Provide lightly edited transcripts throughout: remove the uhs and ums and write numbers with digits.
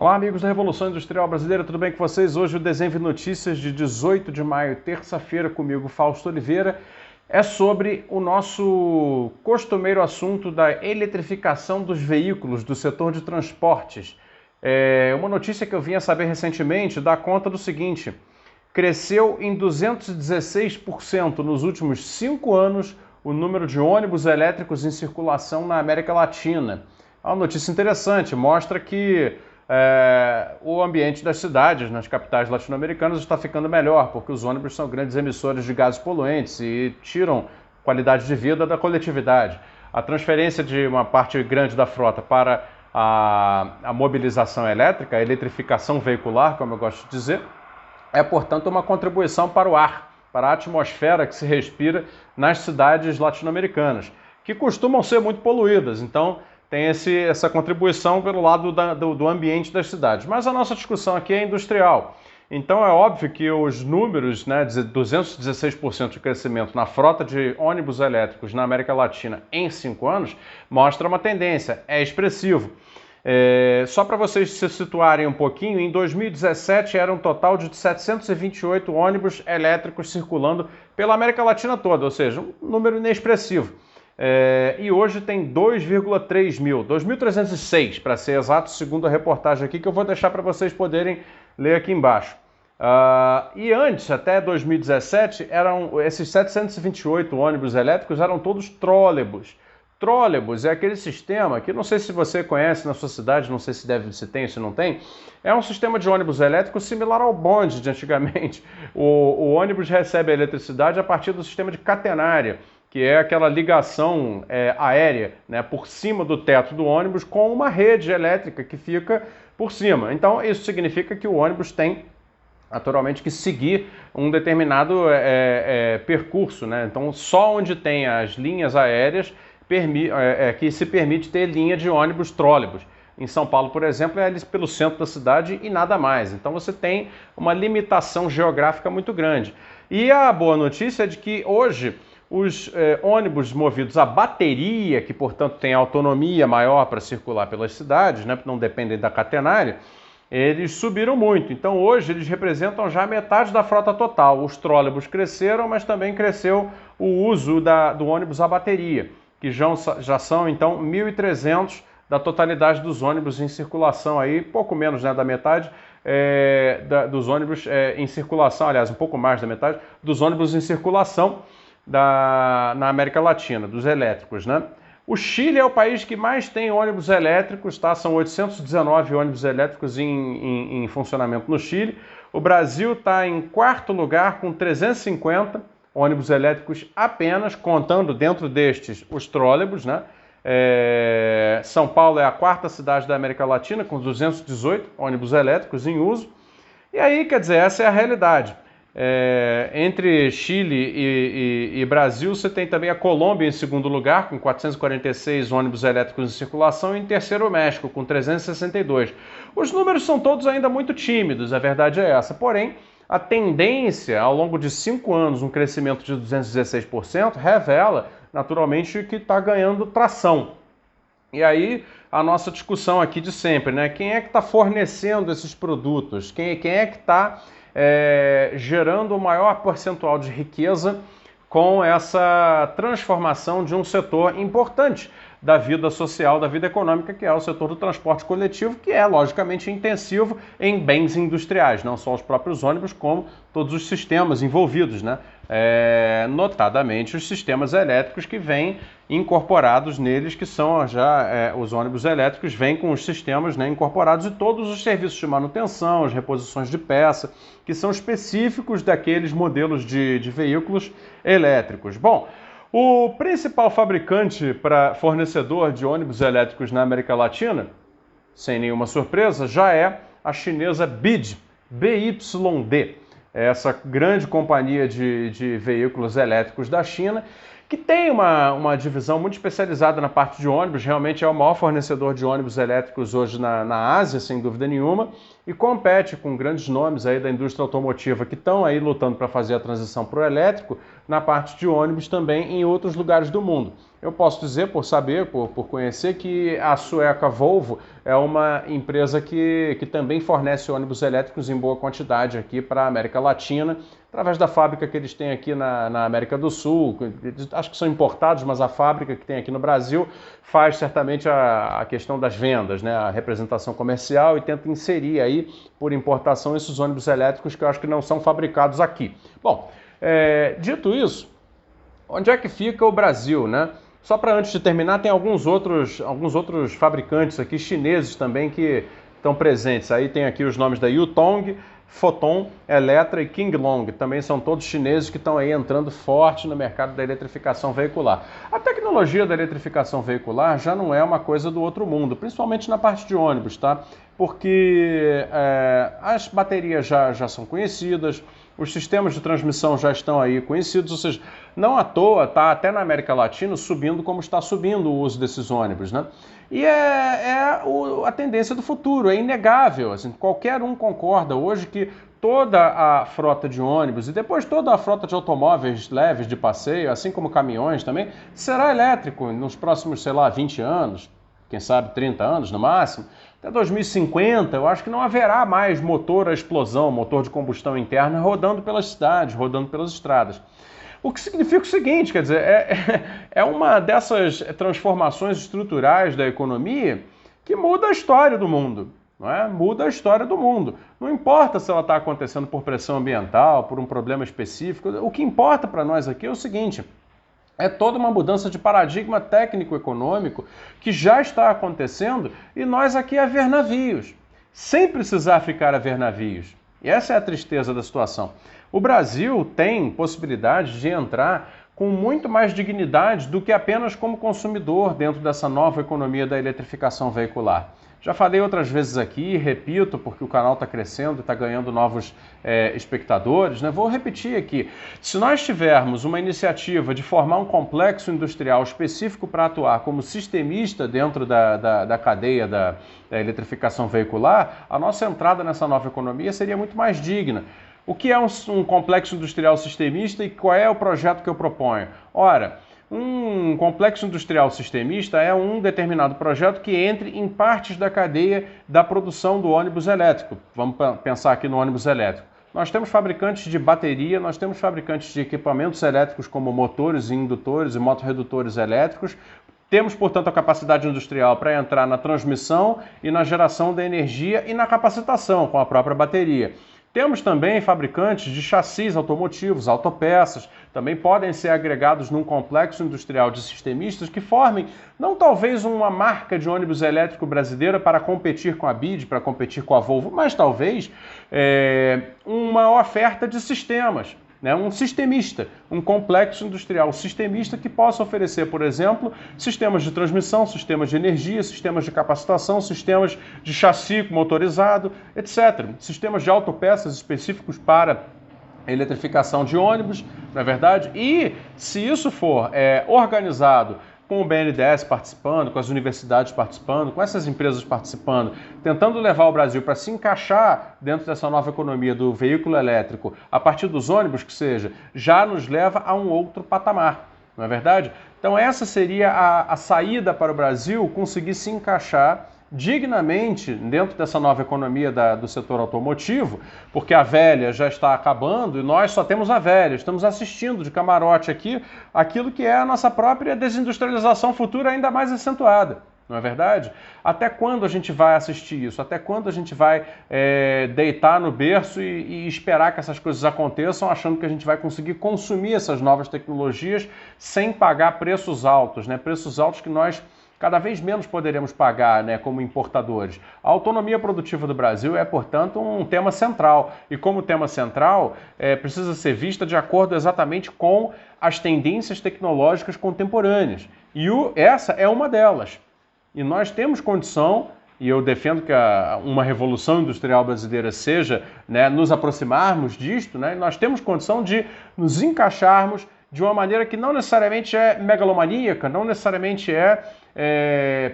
Olá, amigos da Revolução Industrial Brasileira, tudo bem com vocês? Hoje o Desenho de Notícias de 18 de maio, terça-feira, comigo, Fausto Oliveira, é sobre o nosso costumeiro assunto da eletrificação dos veículos do setor de transportes. Uma notícia que eu vim a saber recentemente dá conta do seguinte: cresceu em 216% nos últimos 5 anos o número de ônibus elétricos em circulação na América Latina. É uma notícia interessante, mostra que o ambiente das cidades, nas capitais latino-americanas, está ficando melhor, porque os ônibus são grandes emissores de gases poluentes e tiram qualidade de vida da coletividade. A transferência de uma parte grande da frota para a mobilização elétrica, a eletrificação veicular, como eu gosto de dizer, é, portanto, uma contribuição para o ar, para a atmosfera que se respira nas cidades latino-americanas, que costumam ser muito poluídas. Então, tem essa contribuição pelo lado do ambiente das cidades. Mas a nossa discussão aqui é industrial. Então é óbvio que os números, né, de 216% de crescimento na frota de ônibus elétricos na América Latina em 5 anos, mostra uma tendência, é expressivo. Só para vocês se situarem um pouquinho, em 2017 era um total de 728 ônibus elétricos circulando pela América Latina toda, ou seja, um número inexpressivo. E hoje tem 2,3 mil, 2.306 para ser exato, segundo a reportagem aqui que eu vou deixar para vocês poderem ler aqui embaixo. E antes, até 2017, esses 728 ônibus elétricos eram todos trólebus. Trólebus é aquele sistema que, não sei se você conhece na sua cidade, não sei se tem ou se não tem, é um sistema de ônibus elétrico similar ao bonde de antigamente. O ônibus recebe a eletricidade a partir do sistema de catenária, que é aquela ligação aérea, né, por cima do teto do ônibus com uma rede elétrica que fica por cima. Então isso significa que o ônibus tem naturalmente que seguir um determinado percurso, né? Então só onde tem as linhas aéreas que se permite ter linha de ônibus trólebus. Em São Paulo, por exemplo, é ali pelo centro da cidade e nada mais. Então você tem uma limitação geográfica muito grande. E a boa notícia é de que hoje os ônibus movidos a bateria, que portanto tem autonomia maior para circular pelas cidades, né, não dependem da catenária, eles subiram muito. Então hoje eles representam já metade da frota total. Os trólebus cresceram, mas também cresceu o uso do ônibus a bateria, que já são então 1.300 da totalidade dos ônibus em circulação, aí, pouco menos, né, da metade dos ônibus em circulação, aliás, um pouco mais da metade dos ônibus em circulação na América Latina, dos elétricos, né? O Chile é o país que mais tem ônibus elétricos, tá? São 819 ônibus elétricos em funcionamento no Chile. O Brasil está em quarto lugar com 350 ônibus elétricos apenas, contando dentro destes os trólebus, né? São Paulo é a quarta cidade da América Latina com 218 ônibus elétricos em uso. E aí, quer dizer, essa é a realidade. Entre Chile e Brasil, você tem também a Colômbia em segundo lugar, com 446 ônibus elétricos em circulação, e em terceiro o México, com 362. Os números são todos ainda muito tímidos, a verdade é essa. Porém, a tendência ao longo de 5 anos, um crescimento de 216%, revela naturalmente que está ganhando tração. E aí, a nossa discussão aqui de sempre, né? Quem é que está fornecendo esses produtos? Quem é que está gerando o maior percentual de riqueza com essa transformação de um setor importante da vida social, da vida econômica, que é o setor do transporte coletivo, que é logicamente intensivo em bens industriais, não só os próprios ônibus, como todos os sistemas envolvidos, né? Notadamente os sistemas elétricos que vêm incorporados neles, que são já os ônibus elétricos vêm com os sistemas, né, incorporados, e todos os serviços de manutenção, as reposições de peça, que são específicos daqueles modelos de veículos elétricos. Bom, o principal fabricante fornecedor de ônibus elétricos na América Latina, sem nenhuma surpresa, já é a chinesa BYD, essa grande companhia de veículos elétricos da China, que tem uma divisão muito especializada na parte de ônibus, realmente é o maior fornecedor de ônibus elétricos hoje na Ásia, sem dúvida nenhuma, e compete com grandes nomes aí da indústria automotiva que estão aí lutando para fazer a transição para o elétrico, na parte de ônibus também em outros lugares do mundo. Eu posso dizer, por saber, por conhecer, que a sueca Volvo é uma empresa que também fornece ônibus elétricos em boa quantidade aqui para a América Latina, através da fábrica que eles têm aqui na América do Sul. Acho que são importados, mas a fábrica que tem aqui no Brasil faz certamente a questão das vendas, né, a representação comercial, e tenta inserir aí, por importação, esses ônibus elétricos que eu acho que não são fabricados aqui. Bom, dito isso, onde é que fica o Brasil, né? Só para antes de terminar, tem alguns outros fabricantes aqui, chineses também, que estão presentes. Aí tem aqui os nomes da Yutong, Foton, Eletra e Kinglong. Também são todos chineses que estão aí entrando forte no mercado da eletrificação veicular. A tecnologia da eletrificação veicular já não é uma coisa do outro mundo, principalmente na parte de ônibus, tá? Porque as baterias já são conhecidas, os sistemas de transmissão já estão aí conhecidos, ou seja, não à toa está até na América Latina subindo como está subindo o uso desses ônibus, né? E a tendência do futuro, é inegável, assim, qualquer um concorda hoje que toda a frota de ônibus e depois toda a frota de automóveis leves de passeio, assim como caminhões também, será elétrico nos próximos, sei lá, 20 anos, quem sabe 30 anos no máximo. Até 2050, eu acho que não haverá mais motor a explosão, motor de combustão interna rodando pelas cidades, rodando pelas estradas. O que significa o seguinte, quer dizer, é uma dessas transformações estruturais da economia que muda a história do mundo, não é? Muda a história do mundo. Não importa se ela está acontecendo por pressão ambiental, por um problema específico, o que importa para nós aqui é o seguinte: é toda uma mudança de paradigma técnico-econômico que já está acontecendo e nós aqui a ver navios, sem precisar ficar a ver navios. E essa é a tristeza da situação. O Brasil tem possibilidade de entrar com muito mais dignidade do que apenas como consumidor dentro dessa nova economia da eletrificação veicular. Já falei outras vezes aqui, repito, porque o canal está crescendo e está ganhando novos espectadores, né? Vou repetir aqui. Se nós tivermos uma iniciativa de formar um complexo industrial específico para atuar como sistemista dentro da cadeia da eletrificação veicular, a nossa entrada nessa nova economia seria muito mais digna. O que é um complexo industrial sistemista e qual é o projeto que eu proponho? Ora, um complexo industrial sistemista é um determinado projeto que entre em partes da cadeia da produção do ônibus elétrico. Vamos pensar aqui no ônibus elétrico. Nós temos fabricantes de bateria, nós temos fabricantes de equipamentos elétricos como motores, indutores e motorredutores elétricos. Temos, portanto, a capacidade industrial para entrar na transmissão e na geração da energia e na capacitação com a própria bateria. Temos também fabricantes de chassis automotivos, autopeças, também podem ser agregados num complexo industrial de sistemistas que formem, não talvez uma marca de ônibus elétrico brasileira para competir com a BID, para competir com a Volvo, mas talvez uma oferta de sistemas. Um sistemista, um complexo industrial sistemista que possa oferecer, por exemplo, sistemas de transmissão, sistemas de energia, sistemas de capacitação, sistemas de chassi motorizado, etc. Sistemas de autopeças específicos para eletrificação de ônibus, não é verdade? E se isso for organizado com o BNDES participando, com as universidades participando, com essas empresas participando, tentando levar o Brasil para se encaixar dentro dessa nova economia do veículo elétrico, a partir dos ônibus que seja, já nos leva a um outro patamar, não é verdade? Então essa seria a saída para o Brasil conseguir se encaixar dignamente dentro dessa nova economia do setor automotivo, porque a velha já está acabando e nós só temos a velha, estamos assistindo de camarote aqui aquilo que é a nossa própria desindustrialização futura ainda mais acentuada, não é verdade? Até quando a gente vai assistir isso? Até quando a gente vai deitar no berço e esperar que essas coisas aconteçam, achando que a gente vai conseguir consumir essas novas tecnologias sem pagar preços altos, né? Preços altos que nós cada vez menos poderemos pagar, né, como importadores. A autonomia produtiva do Brasil é, portanto, um tema central. E como tema central, precisa ser vista de acordo exatamente com as tendências tecnológicas contemporâneas. E essa é uma delas. E nós temos condição, e eu defendo que uma revolução industrial brasileira seja, né, nos aproximarmos disto, né, nós temos condição de nos encaixarmos de uma maneira que não necessariamente é megalomaníaca, não necessariamente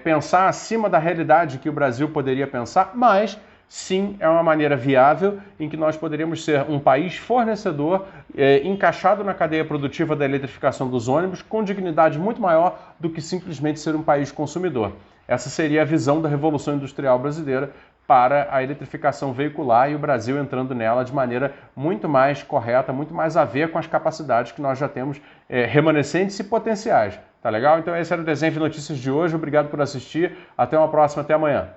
pensar acima da realidade que o Brasil poderia pensar, mas sim, é uma maneira viável em que nós poderíamos ser um país fornecedor, encaixado na cadeia produtiva da eletrificação dos ônibus, com dignidade muito maior do que simplesmente ser um país consumidor. Essa seria a visão da Revolução Industrial Brasileira para a eletrificação veicular e o Brasil entrando nela de maneira muito mais correta, muito mais a ver com as capacidades que nós já temos remanescentes e potenciais. Tá legal? Então esse era o Desenv Notícias de hoje. Obrigado por assistir. Até uma próxima. Até amanhã.